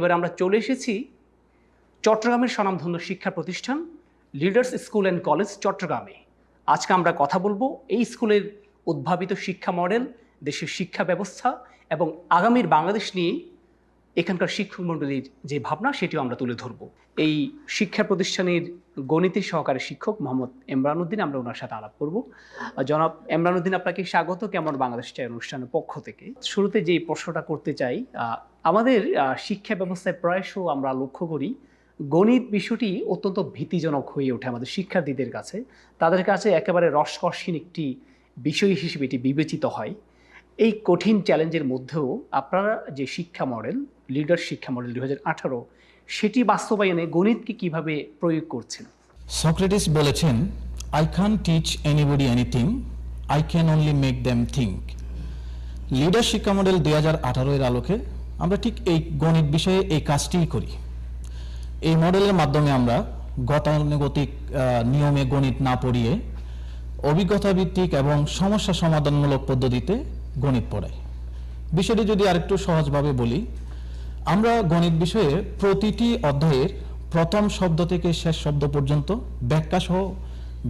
এবার আমরা চলে এসেছি চট্টগ্রামের স্বনামধন্য শিক্ষা প্রতিষ্ঠান লিডার্স স্কুল অ্যান্ড কলেজ চট্টগ্রামে। আজকে আমরা কথা বলবো এই স্কুলের উদ্ভাবিত শিক্ষা মডেল, দেশের শিক্ষা ব্যবস্থা এবং আগামীর বাংলাদেশ নিয়ে এখানকার শিক্ষক মণ্ডলীর যে ভাবনা সেটিও আমরা তুলে ধরব। এই শিক্ষা প্রতিষ্ঠানের গণিতের সহকারী শিক্ষক মোহাম্মদ এমরান উদ্দিন, আমরা ওনার সাথে আলাপ করব। জনাব এমরান উদ্দিন, আপনাকে স্বাগত কেমন বাংলাদেশ চাই অনুষ্ঠানের পক্ষ থেকে। শুরুতে যে প্রশ্নটা করতে চাই, আমাদের শিক্ষা ব্যবস্থায় প্রায়শ আমরা লক্ষ্য করি গণিত বিষয়টি অত্যন্ত ভীতিজনক হয়ে ওঠে আমাদের শিক্ষার্থীদের কাছে। তাদের কাছে একেবারে রসকসহীন একটি বিষয় হিসেবে এটি বিবেচিত হয়। এই কঠিন চ্যালেঞ্জের মধ্যেও আপনারা যে শিক্ষা মডেল, লিডার শিক্ষা মডেল 2018, সেটি বাস্তবায়নে গণিতকে কিভাবে প্রয়োগ করছেন? সক্রেটিস বলেছেন, I can teach anybody anything, I can only make them think. Leader শিক্ষা মডেল 2018 এর আলোকে আমরা ঠিক এই গণিত বিষয়ে এই কাজটিই করি। এই মডেলের মাধ্যমে আমরা গতানুগতিক নিয়মে গণিত না পড়িয়ে অভিজ্ঞতা ভিত্তিক এবং সমস্যা সমাধানমূলক পদ্ধতিতে গণিত পড়াই। বিষয়টি যদি আরেকটু সহজভাবে বলি, আমরা গণিত বিষয়ে প্রতিটি অধ্যায়ের প্রথম শব্দ থেকে শেষ শব্দ পর্যন্ত ব্যাখ্যা সহ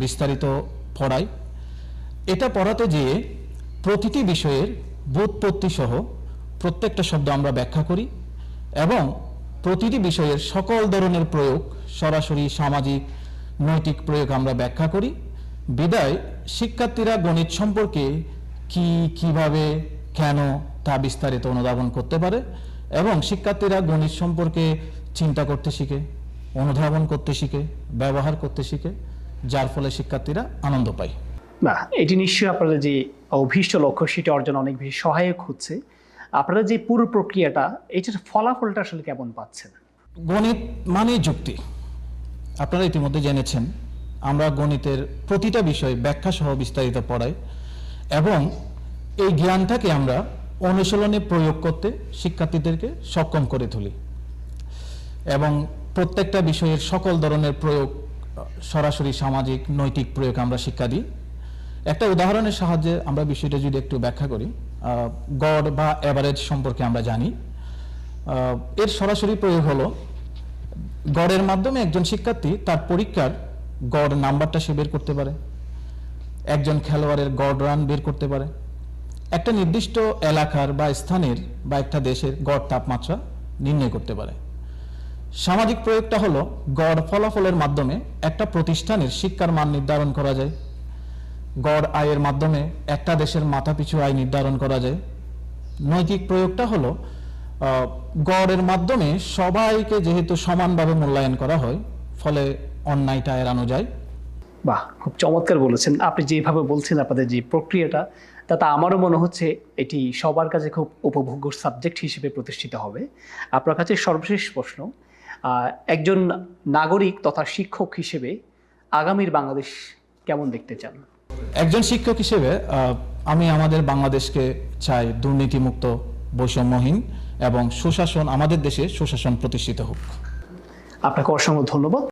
বিস্তারিত পড়াই। এটা পড়াতে যেয়ে প্রতিটি বিষয়ের ব্যুৎপত্তি সহ প্রত্যেকটা শব্দ আমরা ব্যাখ্যা করি এবং প্রতিটি বিষয়ের সকল ধরনের প্রয়োগ, সরাসরি সামাজিক নৈতিক প্রয়োগ আমরা ব্যাখ্যা করি। বিদায় শিক্ষার্থীরা গণিত সম্পর্কে কিভাবে, কেন তা বিস্তারিত অনুধাবন করতে পারে এবং শিক্ষার্থীরা গণিত সম্পর্কে চিন্তা করতে শিখে, অনুধাবন করতে শিখে, ব্যবহার করতে শিখে, যার ফলে শিক্ষার্থীরা আনন্দ পায়। না, এটি নিশ্চয়ই আপনাদের যে অভীষ্ট লক্ষ্য সেটি অর্জন অনেক বেশি সহায়ক হচ্ছে। আপনারা যে পুরো প্রক্রিয়াটা, এটার ফলাফলটা আসলে কেমন পাচ্ছেন? গণিত মানে যুক্তি। আপনারা ইতিমধ্যে জেনেছেন আমরা গণিতের প্রতিটা বিষয় ব্যাখ্যা সহ বিস্তারিত পড়াই এবং এই জ্ঞানটাকে আমরা অনুশীলনে প্রয়োগ করতে শিক্ষার্থীদেরকে সক্ষম করে তুলি এবং প্রত্যেকটা বিষয়ের সকল ধরনের প্রয়োগ, সরাসরি সামাজিক নৈতিক প্রয়োগ আমরা শিক্ষা দিই। একটা উদাহরণের সাহায্যে আমরা বিষয়টা যদি একটু ব্যাখ্যা করি, গড় বা অ্যাভারেজ সম্পর্কে আমরা জানি। এর সরাসরি প্রয়োগ হলো গড়ের মাধ্যমে একজন শিক্ষার্থী তার পরীক্ষার গড় নাম্বারটা সে বের করতে পারে, একজন খেলোয়াড়ের গড় রান বের করতে পারে, একটা নির্দিষ্ট এলাকার বা স্থানের বা একটা দেশের গড় তাপমাত্রা নির্ণয় করতে পারে। সামাজিক প্রয়োগটা হলো গড় ফলাফলের মাধ্যমে একটা প্রতিষ্ঠানের শিক্ষার মান নির্ধারণ করা যায়, গড় আয়ের মাধ্যমে একটা দেশের মাথাপিছু আয় নির্ধারণ করা যায়। নৈতিক প্রয়োগটা হলো গড়ের মাধ্যমে সবাইকে যেহেতু সমানভাবে মূল্যায়ন করা হয়, ফলে অন্যায়টা এড়ানো যায়। বাহ, খুব চমৎকার বলেছেন। আপনি যেভাবে বলছেন আপনাদের যে প্রক্রিয়াটা, তাতে আমারও মনে হচ্ছে এটি সবার কাছে খুব উপভোগ্য সাবজেক্ট হিসেবে প্রতিষ্ঠিত হবে। আপনার কাছে সর্বশেষ প্রশ্ন, একজন নাগরিক তথা শিক্ষক হিসেবে আগামীর বাংলাদেশ কেমন দেখতে চান? একজন শিক্ষক হিসেবে আমি আমাদের বাংলাদেশকে চাই দুর্নীতিমুক্ত, বৈষম্যহীন এবং সুশাসন, আমাদের দেশে সুশাসন প্রতিষ্ঠিত হোক। আপনাকে অসংখ্য ধন্যবাদ।